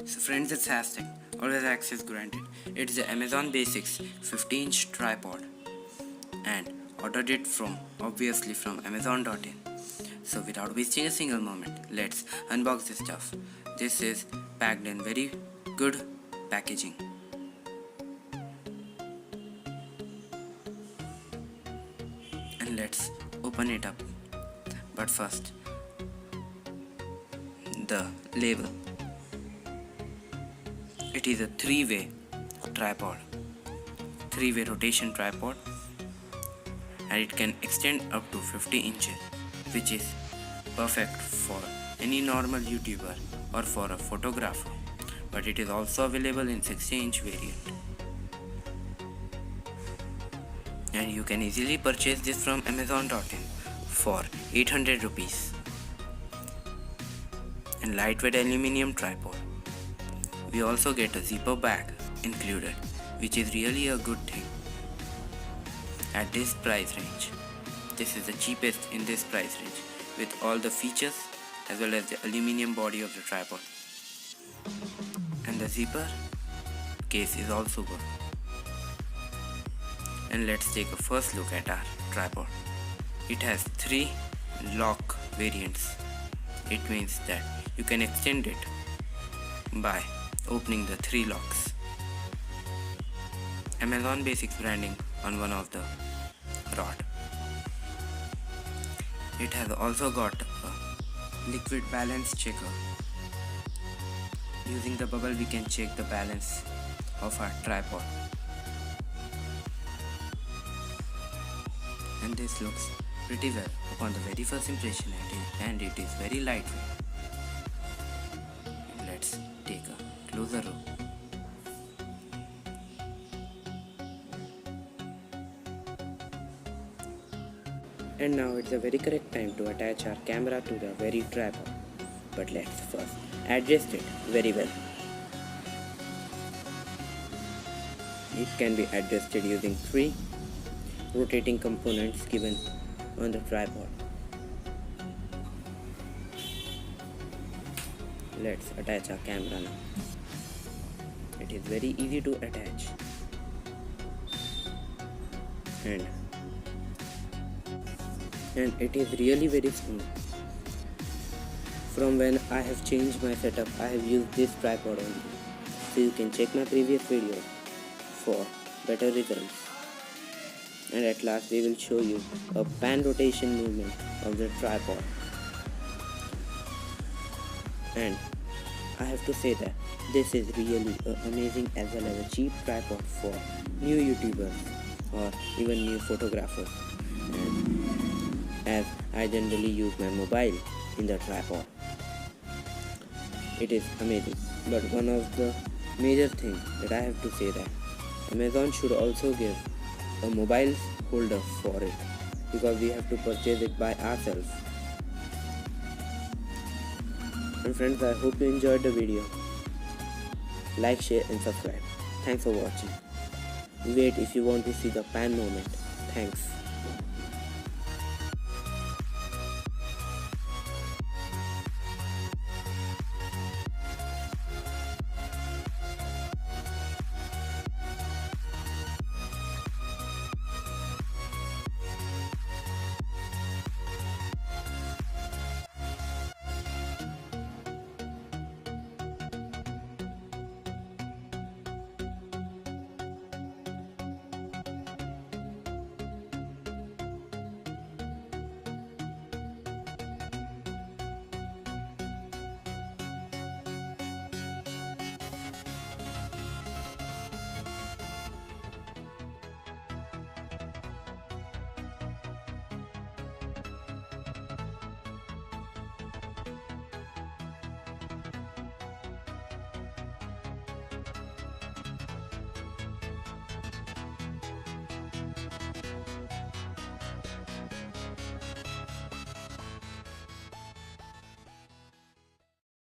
So friends, it's Hashtag. Always access granted. It's the Amazon Basics 50-inch tripod and ordered it from Amazon.in. So without wasting a single moment, let's unbox this stuff. This is packed in very good packaging. And let's open it up. But first, the label. It is a three-way tripod, three-way rotation tripod, and it can extend up to 50 inches, which is perfect for any normal YouTuber or for a photographer. But it is also available in 60-inch variant. And you can easily purchase this from Amazon.in for 800 rupees. And lightweight aluminium tripod. We also get a zipper bag included, which is really a good thing. At this price range, this is the cheapest in this price range with all the features as well as the aluminium body of the tripod. And the zipper case is also good. And let's take a first look at our tripod. It has 3 lock variants. It means that you can extend it by opening the 3 locks. Amazon Basics branding on one of the rod. It has also got a liquid balance checker. Using the bubble we can check the balance of our tripod. And this looks pretty well upon the very first impression, and it is very lightweight. Let's take a closer look. And now it's a very correct time to attach our camera to the very tripod. But let's first adjust it very well. It can be adjusted using 3 rotating components given on the tripod. Let's attach our camera now. It is very easy to attach. And it is really very smooth. From when I have changed my setup, I have used this tripod only. So you can check my previous video for better results. And at last we will show you a pan rotation movement of the tripod. And I have to say that this is really amazing as well as a cheap tripod for new YouTubers or even new photographers. And as I generally use my mobile in the tripod, it is amazing. But one of the major things that I have to say that Amazon should also give a mobile holder for it, because we have to purchase it by ourselves. And friends, I hope you enjoyed the video. Like, share and subscribe. Thanks for watching. Wait if you want to see the pan moment. Thanks.